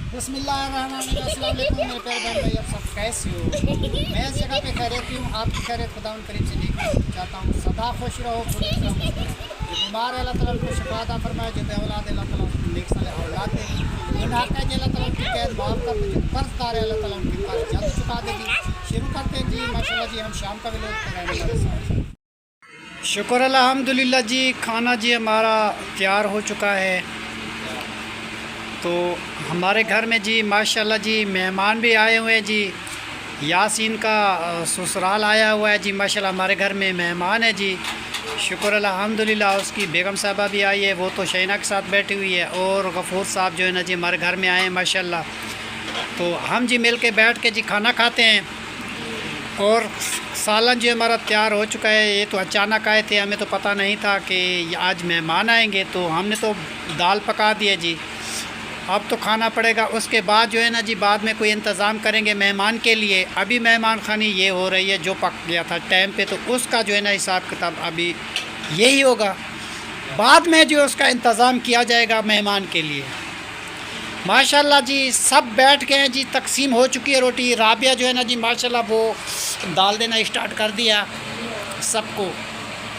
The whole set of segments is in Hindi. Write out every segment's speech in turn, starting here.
बिस्मिल्लाहिर्रहमानिर्रहीम। अस्सलाम वालेकुम मेरे प्यारे बहन भाई, आप सब कैसे हो? मैं इस जगह पे खैरियत हूँ, आपकी खैरियत खुदावंद करीब से देखना चाहता हूँ। सदा खुश रहो, खुश रहो। जो बीमार है अल्लाह ताला उनको शिफा अता फरमाए, जो बेऔलाद है अल्लाह ताला उनको नेक साले औलाद दे, जो नाका है अल्लाह ताला उनकी कैद माफ़ कर दे, जो कर्जदार है अल्लाह ताला उनकी कर्ज जल्द चुका देगी। शुरू करते हैं जी। माशाल्लाह जी, हम शाम का भी लोग शुक्र अल्हम्दुलिल्लाह जी। खाना जी हमारा तैयार हो चुका है। तो हमारे घर में जी माशाल्लाह जी मेहमान भी आए हुए हैं जी। यासीन का ससुराल आया हुआ है जी। माशाल्लाह हमारे घर में मेहमान है जी। शुक्र अल्हम्दुलिल्लाह। उसकी बेगम साहबा भी आई है, वो तो शैना के साथ बैठी हुई है। और गफूर साहब जो है ना जी हमारे घर में आए हैं माशाल्लाह। तो हम जी मिल के बैठ के जी खाना खाते हैं। और सालन जो हमारा तैयार हो चुका है। ये तो अचानक आए थे, हमें तो पता नहीं था कि आज मेहमान आएंगे, तो हमने तो दाल पका दी है जी। अब तो खाना पड़ेगा, उसके बाद जो है ना जी बाद में कोई इंतज़ाम करेंगे मेहमान के लिए। अभी मेहमान खानी ये हो रही है जो पक गया था टाइम पे, तो उसका जो है ना हिसाब किताब अभी यही होगा। बाद में जो उसका इंतज़ाम किया जाएगा मेहमान के लिए। माशाल्लाह जी सब बैठ गए हैं जी। तकसीम हो चुकी है रोटी। राबिया जो है ना जी माशाल्लाह वो डाल देना स्टार्ट कर दिया सबको।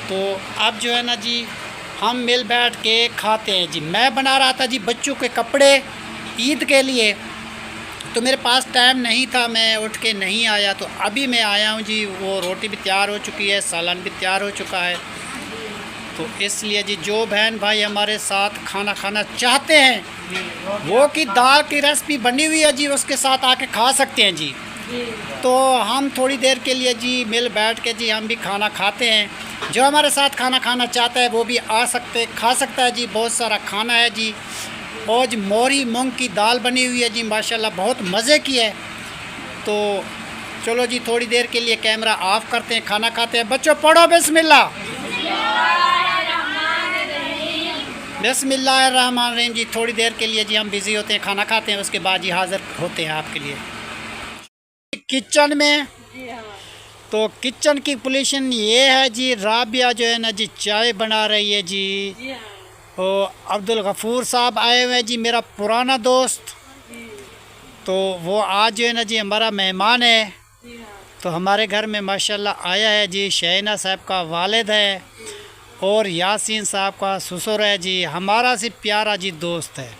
तो अब जो है ना जी हम मिल बैठ के खाते हैं जी। मैं बना रहा था जी बच्चों के कपड़े ईद के लिए, तो मेरे पास टाइम नहीं था, मैं उठ के नहीं आया। तो अभी मैं आया हूँ जी। वो रोटी भी तैयार हो चुकी है, सालन भी तैयार हो चुका है। तो इसलिए जी जो बहन भाई हमारे साथ खाना खाना चाहते हैं वो की दाल की रेसिपी बनी हुई है जी, उसके साथ आके खा सकते हैं जी। तो हम थोड़ी देर के लिए जी मिल बैठ के जी हम भी खाना खाते हैं। जो हमारे साथ खाना खाना चाहता है वो भी खा सकता है जी। बहुत सारा खाना है जी। और मोरी मूंग की दाल बनी हुई है जी माशाल्लाह, बहुत मज़े की है। तो चलो जी थोड़ी देर के लिए कैमरा ऑफ करते हैं, खाना खाते हैं। बच्चों पढ़ो बिस्मिल्लाह बिस्मिल्लाहिर्रहमानिर्रहीम जी। थोड़ी देर के लिए जी हम बिज़ी होते हैं, खाना खाते हैं, उसके बाद जी हाज़िर होते हैं आपके लिए किचन में। तो किचन की पोजीशन ये है जी। राबिया जो है ना जी चाय बना रही है जी। और अब्दुल गफूर साहब आए हुए हैं जी, मेरा पुराना दोस्त। तो वो आज जो है ना जी हमारा मेहमान है। तो हमारे घर में माशाल्लाह आया है जी। शैना साहब का वालिद है और यासीन साहब का ससुर है जी। हमारा सी प्यारा जी दोस्त है।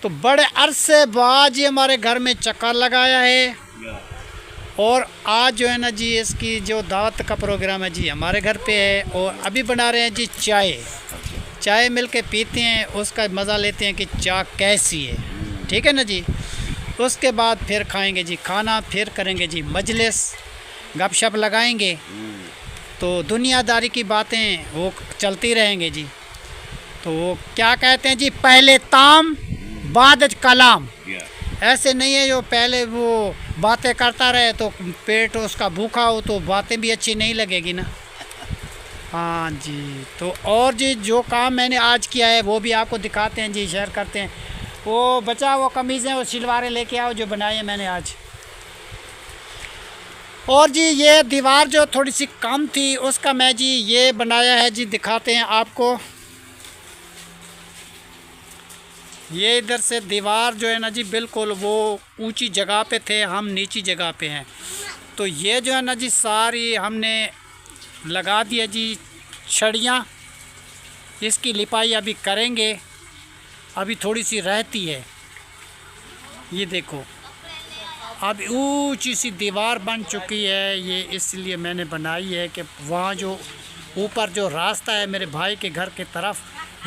तो बड़े अरसे बाद जी हमारे घर में चक्कर लगाया है। और आज जो है ना जी इसकी जो दावत का प्रोग्राम है जी हमारे घर पे है। और अभी बना रहे हैं जी चाय मिल के पीते हैं, उसका मज़ा लेते हैं कि चाय कैसी है। ठीक है ना जी। उसके बाद फिर खाएंगे जी खाना, फिर करेंगे जी मजलिस, गपशप लगाएंगे। तो दुनियादारी की बातें वो चलती रहेंगे जी। तो वो क्या कहते हैं जी, पहले ताम बाद कलाम। ऐसे नहीं है जो पहले वो बातें करता रहे तो पेट उसका भूखा हो तो बातें भी अच्छी नहीं लगेगी ना। हाँ जी। तो और जी जो काम मैंने आज किया है वो भी आपको दिखाते हैं जी, शेयर करते हैं। वो बचा वो कमीज़ें और शलवारें लेके आओ जो बनाई है मैंने आज। और जी ये दीवार जो थोड़ी सी कम थी उसका मैं जी ये बनाया है जी, दिखाते हैं आपको। ये इधर से दीवार जो है ना जी बिल्कुल वो ऊंची जगह पे थे, हम नीची जगह पे हैं। तो ये जो है ना जी सारी हमने लगा दी है जी छड़ियाँ। इसकी लिपाई अभी करेंगे, अभी थोड़ी सी रहती है। ये देखो अब ऊंची सी दीवार बन चुकी है। ये इसलिए मैंने बनाई है कि वहाँ जो ऊपर जो रास्ता है मेरे भाई के घर की तरफ,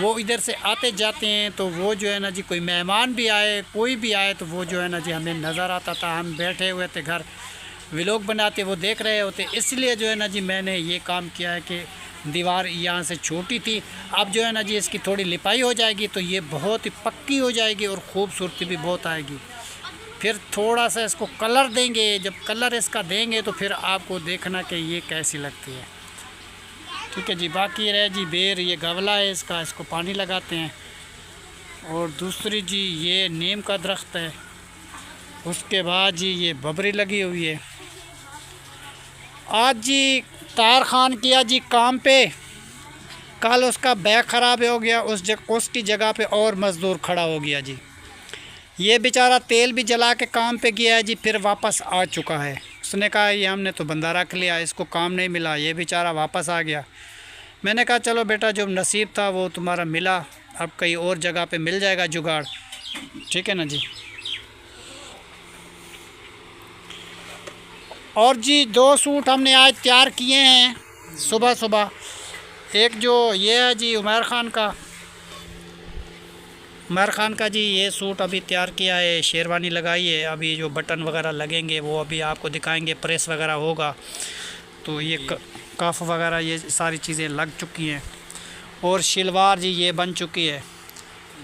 वो इधर से आते जाते हैं। तो वो जो है ना जी कोई मेहमान भी आए, कोई भी आए, तो वो जो है ना जी हमें नज़र आता था। हम बैठे हुए थे घर, व्लॉग बनाते, वो देख रहे होते। इसलिए जो है ना जी मैंने ये काम किया है कि दीवार यहाँ से छोटी थी, अब जो है ना जी इसकी थोड़ी लिपाई हो जाएगी तो ये बहुत ही पक्की हो जाएगी और ख़ूबसूरती भी बहुत आएगी। फिर थोड़ा सा इसको कलर देंगे, जब कलर इसका देंगे तो फिर आपको देखना कि ये कैसी लगती है। ठीक है जी। बाकी रहे जी बेर, ये गमला है इसका, इसको पानी लगाते हैं। और दूसरी जी ये नीम का दरख्त है। उसके बाद जी ये बबरी लगी हुई है। आज जी तार खान किया जी काम पे, कल उसका बैग ख़राब हो गया, उसकी जगह पे और मज़दूर खड़ा हो गया जी। ये बेचारा तेल भी जला के काम पे गया है जी, फिर वापस आ चुका है। उसने कहा ये हमने तो बंदा रख लिया, इसको काम नहीं मिला, ये बेचारा वापस आ गया। मैंने कहा चलो बेटा जो नसीब था वो तुम्हारा मिला, अब कहीं और जगह पे मिल जाएगा जुगाड़, ठीक है ना जी। और जी 2 सूट हमने आज तैयार किए हैं सुबह सुबह। एक जो ये है जी उमर ख़ान का जी ये सूट अभी तैयार किया है, शेरवानी लगाई है। अभी जो बटन वगैरह लगेंगे वो अभी आपको दिखाएंगे, प्रेस वगैरह होगा तो ये कफ वगैरह ये सारी चीज़ें लग चुकी हैं। और शलवार जी ये बन चुकी है।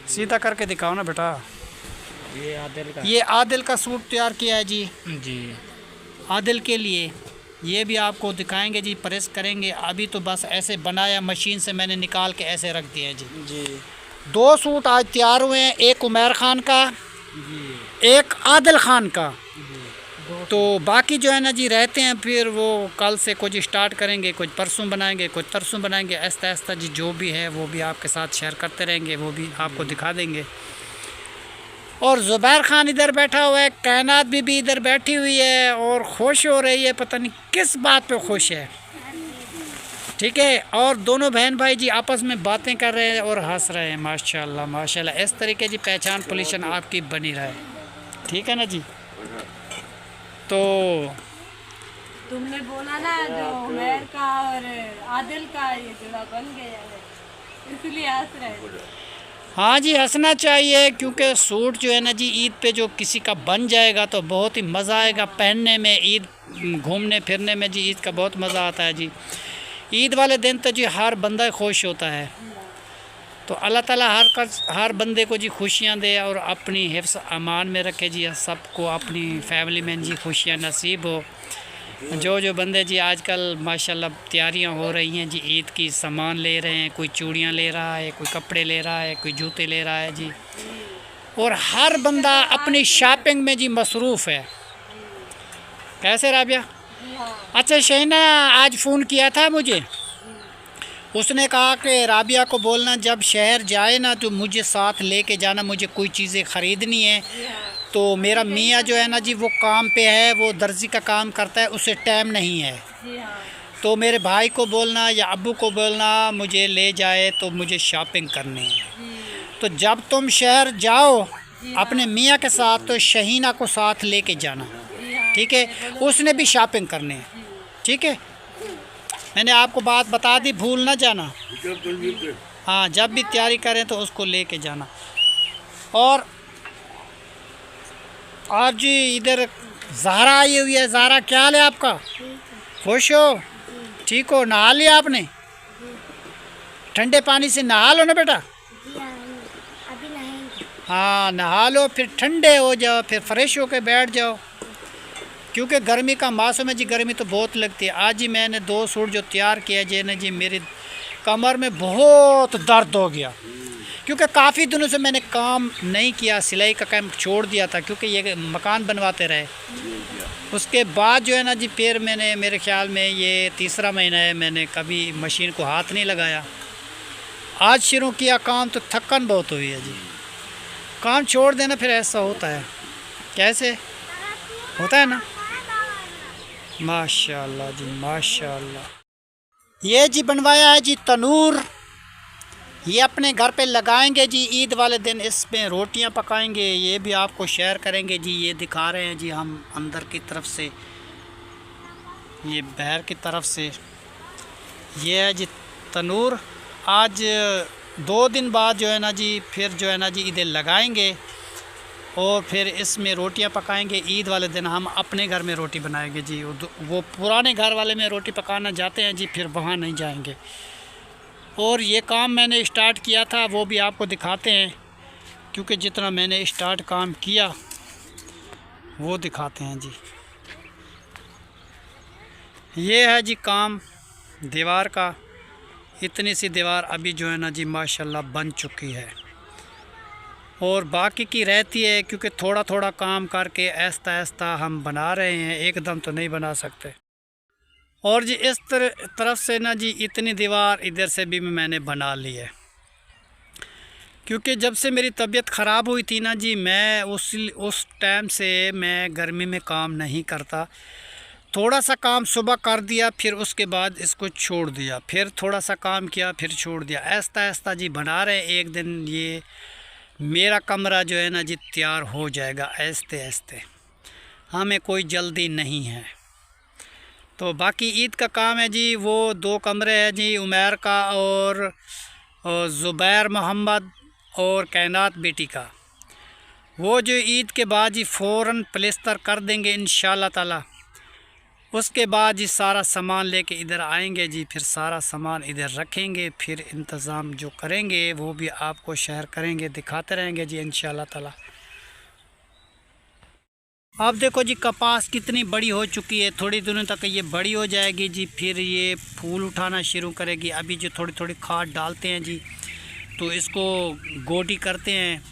सीधा करके दिखाओ ना बेटा। ये आदिल का सूट तैयार किया है जी। आदिल के लिए ये भी आपको दिखाएंगे जी, प्रेस करेंगे। अभी तो बस ऐसे बनाया, मशीन से मैंने निकाल के ऐसे रख दिया जी। 2 सूट आज तैयार हुए हैं, एक उमर ख़ान का एक आदिल ख़ान का। तो बाकी जो है ना जी रहते हैं, फिर वो कल से कुछ स्टार्ट करेंगे, कुछ परसों बनाएंगे, कुछ तरसों बनाएंगे। आहिस्ता आहिस्ता जी जो भी है वो भी आपके साथ शेयर करते रहेंगे, वो भी आपको दिखा देंगे। और ज़ुबैर ख़ान इधर बैठा हुआ है, कायनात भी इधर बैठी हुई है और खुश हो रही है, पता नहीं किस बात पे खुश है, ठीक है। और दोनों बहन भाई जी आपस में बातें कर रहे हैं और हंस रहे हैं। माशाल्लाह माशाल्लाह, इस तरीके जी पहचान पोजीशन आपकी बनी रहे, ठीक है ना जी। तो तुमने बोला ना जो उमर का और आदिल का ये जोड़ा बन गया है, इसलिए हंस रहे हैं। हाँ जी हंसना चाहिए, क्योंकि सूट जो है ना जी ईद पे जो किसी का बन जाएगा तो बहुत ही मज़ा आएगा पहनने में। ईद घूमने फिरने में जी ईद का बहुत मज़ा आता है जी। ईद वाले दिन तो जी हर बंदा खुश होता है। तो अल्लाह ताला हर बंदे को जी खुशियाँ दे और अपनी हिफ्ज़ अमान में रखे जी, सबको अपनी फैमिली में जी खुशियाँ नसीब हो। जो बंदे जी आजकल माशाल्लाह तैयारियां हो रही हैं जी ईद की, सामान ले रहे हैं, कोई चूड़ियां ले रहा है, कोई कपड़े ले रहा है, कोई जूते ले रहा है जी। और हर बंदा अपनी शॉपिंग में जी मसरूफ़ है। कैसे राबिया? अच्छा शहीना आज फ़ोन किया था मुझे, उसने कहा कि राबिया को बोलना जब शहर जाए ना तो मुझे साथ लेके जाना, मुझे कोई चीज़ें ख़रीदनी है। तो मेरा मियाँ जो है ना जी वो काम पे है, वो दर्जी का काम करता है, उसे टाइम नहीं है। तो मेरे भाई को बोलना या अब्बू को बोलना मुझे ले जाए, तो मुझे शॉपिंग करनी है। तो जब तुम शहर जाओ अपने मियाँ के साथ तो शहीना को साथ लेके जाना, ठीक है। उसने भी शॉपिंग करनी है, ठीक है। मैंने आपको बात बता दी, भूल ना जाना। हाँ जब भी तैयारी करें तो उसको लेके जाना। और आज जी इधर ज़हरा आई हुई है। ज़हरा क्या हाल है आपका? खुश हो? ठीक हो? नहा लिया आपने? ठंडे पानी से नहा लो ना बेटा। अभी नहाएंगे। हाँ नहा लो, फिर ठंडे हो जाओ, फिर फ्रेश होके बैठ जाओ, क्योंकि गर्मी का मौसम है जी, गर्मी तो बहुत लगती है। आज ही मैंने 2 सूट जो तैयार किया जी ने जी, मेरी कमर में बहुत दर्द हो गया, क्योंकि काफ़ी दिनों से मैंने काम नहीं किया, सिलाई का काम छोड़ दिया था, क्योंकि ये मकान बनवाते रहे। उसके बाद जो है ना जी फिर मैंने, मेरे ख़्याल में ये 3रा महीना है, मैंने कभी मशीन को हाथ नहीं लगाया। आज शुरू किया काम तो थकन बहुत हुई है जी। काम छोड़ देना फिर ऐसा होता है, कैसे होता है ना। माशाल्लाह जी माशाल्लाह। ये जी बनवाया है जी तनूर, ये अपने घर पे लगाएंगे जी ईद वाले दिन, इसमें रोटियां पकाएंगे। ये भी आपको शेयर करेंगे जी। ये दिखा रहे हैं जी हम अंदर की तरफ से, ये बाहर की तरफ से। ये है जी तनूर। आज 2 दिन बाद जो है ना जी फिर जो है ना जी इधर लगाएंगे और फिर इसमें रोटियां पकाएंगे। ईद वाले दिन हम अपने घर में रोटी बनाएंगे जी। वो पुराने घर वाले में रोटी पकाना जाते हैं जी, फिर वहाँ नहीं जाएंगे। और ये काम मैंने स्टार्ट किया था वो भी आपको दिखाते हैं, क्योंकि जितना मैंने स्टार्ट काम किया वो दिखाते हैं जी। ये है जी काम दीवार का। इतनी सी दीवार अभी जो है ना जी माशाल्लाह बन चुकी है। और बाकी की रहती है, क्योंकि थोड़ा थोड़ा काम करके आहिस्ता आहिस्ता हम बना रहे हैं, एकदम तो नहीं बना सकते। और जी इस तरफ से ना जी इतनी दीवार इधर से भी मैंने बना ली है, क्योंकि जब से मेरी तबीयत ख़राब हुई थी ना जी, मैं उस टाइम से मैं गर्मी में काम नहीं करता। थोड़ा सा काम सुबह कर दिया, फिर उसके बाद इसको छोड़ दिया, फिर थोड़ा सा काम किया, फिर छोड़ दिया। आहिस्ता आहिस्ता जी बना रहे। एक दिन ये मेरा कमरा जो है ना जी तैयार हो जाएगा आहिस्ते आहिस्ते, हमें कोई जल्दी नहीं है। तो बाकी ईद का काम है जी, वो 2 कमरे हैं जी, उमैर का और ज़ुबैर मोहम्मद और कायनात बेटी का। वो जो ईद के बाद जी फ़ौरन प्लेस्तर कर देंगे इंशाल्लाह ताला। उसके बाद जी सारा सामान लेके इधर आएंगे जी, फिर सारा सामान इधर रखेंगे, फिर इंतज़ाम जो करेंगे वो भी आपको शेयर करेंगे, दिखाते रहेंगे जी इंशाल्लाह ताला। अब देखो जी कपास कितनी बड़ी हो चुकी है, थोड़ी दिनों तक ये बड़ी हो जाएगी जी, फिर ये फूल उठाना शुरू करेगी। अभी जो थोड़ी थोड़ी खाद डालते हैं जी, तो इसको गोटी करते हैं,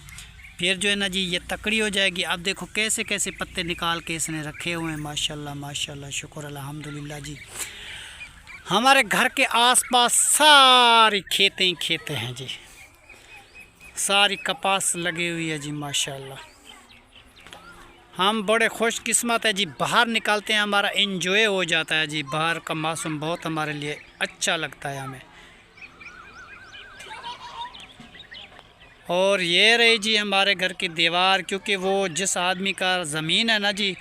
फिर जो है ना जी ये तकड़ी हो जाएगी। अब देखो कैसे कैसे पत्ते निकाल के इसने रखे हुए हैं, माशाल्लाह माशाल्लाह, शुक्र अल्हम्दुलिल्लाह जी। हमारे घर के आसपास सारी खेतें हैं जी, सारी कपास लगी हुई है जी माशाल्लाह। हम बड़े खुश किस्मत है जी, बाहर निकालते हैं, हमारा एंजॉय हो जाता है जी, बाहर का मौसम बहुत हमारे लिए अच्छा लगता है हमें। और ये रही जी हमारे घर की दीवार, क्योंकि वो जिस आदमी का ज़मीन है ना जी,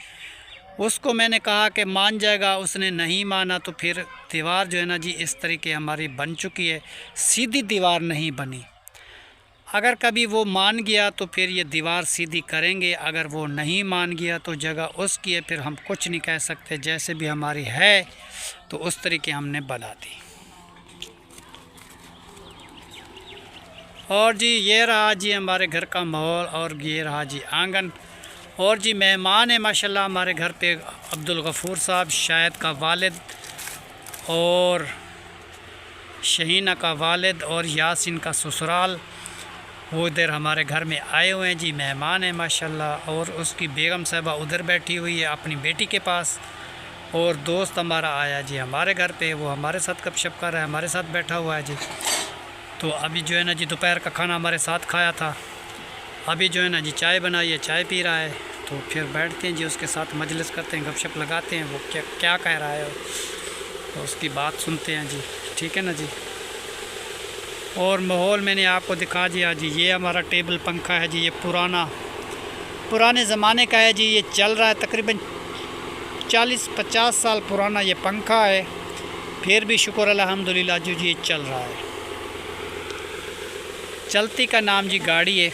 उसको मैंने कहा कि मान जाएगा, उसने नहीं माना, तो फिर दीवार जो है ना जी इस तरीके हमारी बन चुकी है। सीधी दीवार नहीं बनी, अगर कभी वो मान गया तो फिर ये दीवार सीधी करेंगे, अगर वो नहीं मान गया तो जगह उसकी है, फिर हम कुछ नहीं कह सकते। जैसे भी हमारी है तो उस तरीके हमने बना दी। और जी ये रहा जी हमारे घर का माहौल, और ये रहा जी आंगन। और जी मेहमान है माशाल्लाह हमारे घर पे, अब्दुल गफ़ूर साहब, शाहिद का वालिद और शहीना का वालिद और यासिन का ससुराल, वो इधर हमारे घर में आए हुए हैं जी, मेहमान है माशाल्लाह। और उसकी बेगम साहबा उधर बैठी हुई है अपनी बेटी के पास, और दोस्त हमारा आया जी हमारे घर पे, वो हमारे साथ गपशप कर रहा है, हमारे साथ बैठा हुआ है जी। तो अभी जो है ना जी दोपहर का खाना हमारे साथ खाया था, अभी जो है ना जी चाय बनाई है, चाय पी रहा है। तो फिर बैठते हैं जी उसके साथ, मजलिस करते हैं, गपशप लगाते हैं, वो क्या कह रहा है तो उसकी बात सुनते हैं जी, ठीक है ना जी। और माहौल मैंने आपको दिखा दिया जी। ये हमारा टेबल पंखा है जी, ये पुराने ज़माने का है जी, ये चल रहा है तकरीबन 40-50 साल पुराना ये पंखा है, फिर भी शुक्र अल्हम्दुलिल्लाह जी ये चल रहा है। चलती का नाम जी गाड़ी है,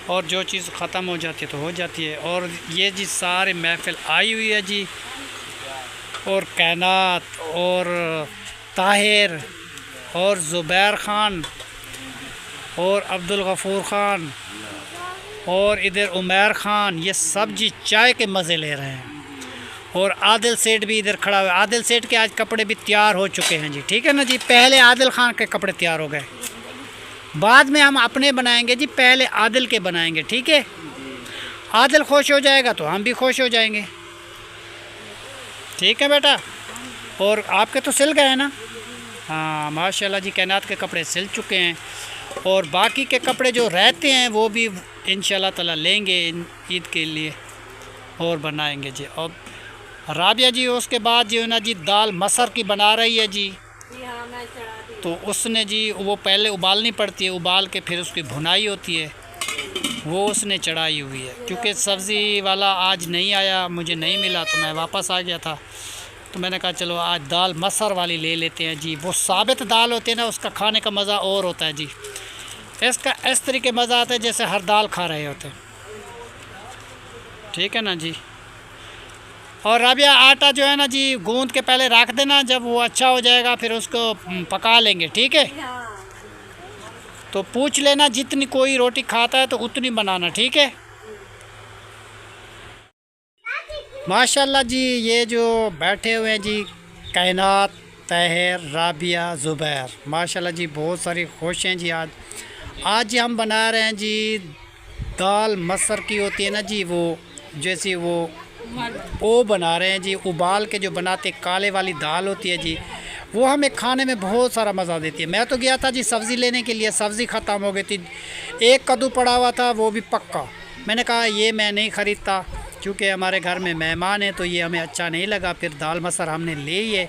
और जो चीज़ ख़त्म हो जाती है तो हो जाती है। और ये जी सारे महफिल आई हुई है जी, और कायनात और ताहिर और ज़ुबैर ख़ान और अब्दुल गफ़ूर ख़ान और इधर उमैर ख़ान, ये सब जी चाय के मज़े ले रहे हैं। और आदिल सेठ भी इधर खड़ा हुआ है। आदिल सेठ के आज कपड़े भी तैयार हो चुके हैं जी, ठीक है ना जी। पहले आदिल ख़ान के कपड़े तैयार हो गए, बाद में हम अपने बनाएंगे जी, पहले आदिल के बनाएंगे, ठीक है। आदिल खुश हो जाएगा तो हम भी खुश हो जाएंगे, ठीक है बेटा। और आपके तो सिल गए हैं ना? हाँ माशाल्लाह जी, कायनात के कपड़े सिल चुके हैं, और बाकी के कपड़े जो रहते हैं वो भी इंशाल्लाह ताला लेंगे ईद के लिए और बनाएंगे जी। और राबिया जी उसके बाद जो है ना जी दाल मसर की बना रही है जी, तो उसने जी वो पहले उबालनी पड़ती है, उबाल के फिर उसकी भुनाई होती है, वो उसने चढ़ाई हुई है। क्योंकि सब्ज़ी वाला आज नहीं आया, मुझे नहीं मिला, तो मैं वापस आ गया था, तो मैंने कहा चलो आज दाल मसर वाली ले लेते हैं जी। वो साबित दाल होती है ना, उसका खाने का मज़ा और होता है जी। इसका इस तरीके मज़ा आता है जैसे हर दाल खा रहे होते, ठीक है ना जी। और राबिया आटा जो है ना जी गूंद के पहले रख देना, जब वो अच्छा हो जाएगा फिर उसको पका लेंगे, ठीक है। तो पूछ लेना जितनी कोई रोटी खाता है तो उतनी बनाना, ठीक है। माशाल्लाह जी ये जो बैठे हुए हैं जी कायनात, ताहिर, राबिया, ज़ुबैर, माशाल्लाह जी बहुत सारी खुश हैं जी। आज आज जी हम बना रहे हैं जी दाल मसर की होती है ना जी, वो जैसी वो बना रहे हैं जी, उबाल के जो बनाते काले वाली दाल होती है जी, वो हमें खाने में बहुत सारा मज़ा देती है। मैं तो गया था जी सब्ज़ी लेने के लिए, सब्ज़ी ख़त्म हो गई थी, एक कद्दू पड़ा हुआ था वो भी पक्का। मैंने कहा ये मैं नहीं ख़रीदता क्योंकि हमारे घर में मेहमान है, तो ये हमें अच्छा नहीं लगा, फिर दाल मसर हमने ले ही है।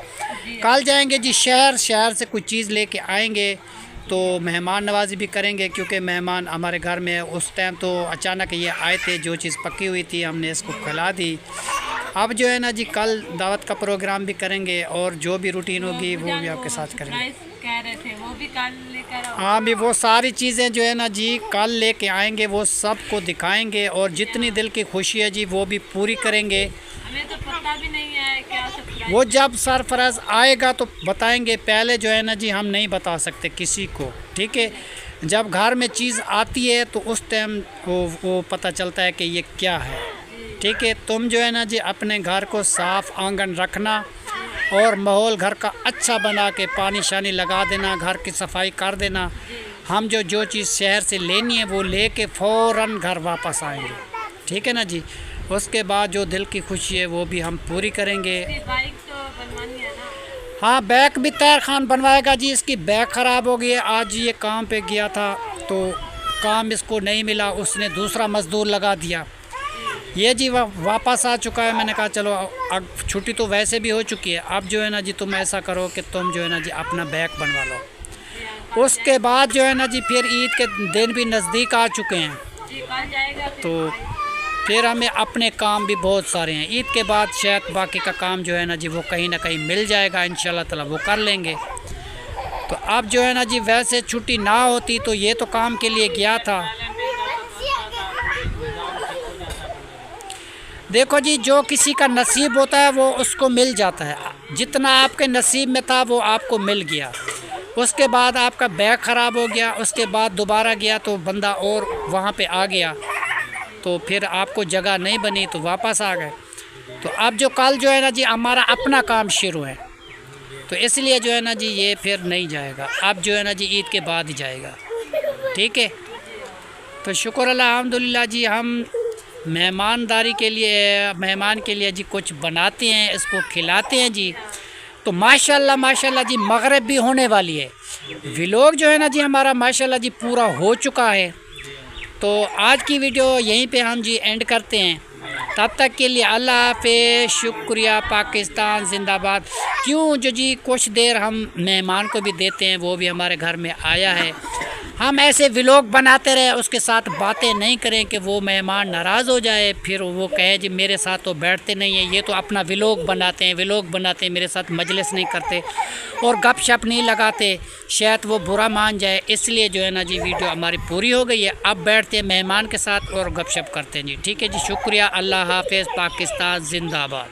कल जाएंगे जी शहर से कुछ चीज़ लेके आएंगे तो मेहमान नवाजी भी करेंगे, क्योंकि मेहमान हमारे घर में उस टाइम तो अचानक ये आए थे, जो चीज़ पकी हुई थी हमने इसको खिला दी। अब जो है ना जी कल दावत का प्रोग्राम भी करेंगे और जो भी रूटीन होगी वो भी आपके साथ करेंगे। कह रहे थे वो भी कल लेकर आओ। हाँ भी वो सारी चीज़ें जो है ना जी कल लेके आएंगे, वो सबको दिखाएंगे और जितनी दिल की खुशी है जी वो भी पूरी करेंगे। हमें तो पता भी नहीं है क्या सरप्राइज। वो जब सरफराज आएगा तो बताएंगे, पहले जो है ना जी हम नहीं बता सकते किसी को, ठीक है। जब घर में चीज़ आती है तो उस टाइम वो पता चलता है कि ये क्या है, ठीक है। तुम जो है ना जी अपने घर को साफ़ आंगन रखना और माहौल घर का अच्छा बना के पानी शानी लगा देना, घर की सफाई कर देना। हम जो चीज़ शहर से लेनी है वो लेके फ़ौरन घर वापस आएंगे, ठीक है ना जी। उसके बाद जो दिल की खुशी है वो भी हम पूरी करेंगे। बाइक तो बनवानी है ना? हाँ बैग भी तैयार खान बनवाएगा जी, इसकी बैग ख़राब हो गई है। आज ये काम पे गया था तो काम इसको नहीं मिला, उसने दूसरा मज़दूर लगा दिया। ये जी वापस आ चुका है। मैंने कहा चलो अब छुट्टी तो वैसे भी हो चुकी है, अब जो है ना जी तुम ऐसा करो कि तुम जो है ना जी अपना बैग बनवा लो। उसके बाद जो है ना जी फिर ईद के दिन भी नज़दीक आ चुके हैं, तो फिर हमें अपने काम भी बहुत सारे हैं। ईद के बाद शायद बाकी का काम जो है ना जी वो कहीं ना कहीं मिल जाएगा, इंशाल्लाह ताला वो कर लेंगे। तो अब जो है ना जी वैसे छुट्टी ना होती तो ये तो काम के लिए गया था। देखो जी जो किसी का नसीब होता है वो उसको मिल जाता है, जितना आपके नसीब में था वो आपको मिल गया। उसके बाद आपका बैग ख़राब हो गया, उसके बाद दोबारा गया तो बंदा और वहाँ पे आ गया, तो फिर आपको जगह नहीं बनी तो वापस आ गए। तो अब जो कल जो है ना जी हमारा अपना काम शुरू है, तो इसलिए जो है ना जी ये फिर नहीं जाएगा, अब जो है ना जी ईद के बाद ही जाएगा, ठीक है। तो शुक्र अल्हम्दुलिल्लाह जी हम मेहमान के लिए जी कुछ बनाते हैं, इसको खिलाते हैं जी। तो माशाल्लाह जी मगरिब भी होने वाली है। व्लॉग जो है ना जी हमारा माशाल्लाह जी पूरा हो चुका है। तो आज की वीडियो यहीं पे हम जी एंड करते हैं। तब तक के लिए अल्लाह हाफ़िज़, शुक्रिया, पाकिस्तान जिंदाबाद। क्यों जो जी कुछ देर हम मेहमान को भी देते हैं, वो भी हमारे घर में आया है। हम ऐसे व्लॉग बनाते रहे, उसके साथ बातें नहीं करें कि वो मेहमान नाराज़ हो जाए, फिर वो कहे जी मेरे साथ तो बैठते नहीं हैं, ये तो अपना व्लॉग बनाते हैं, मेरे साथ मजलिस नहीं करते और गपशप नहीं लगाते, शायद वो बुरा मान जाए। इसलिए जो है ना जी वीडियो हमारी पूरी हो गई है। अब बैठते हैं मेहमान के साथ और गपशप करते हैं जी, ठीक है जी। शुक्रिया, अल्लाह हाफ़िज़, पाकिस्तान जिंदाबाद।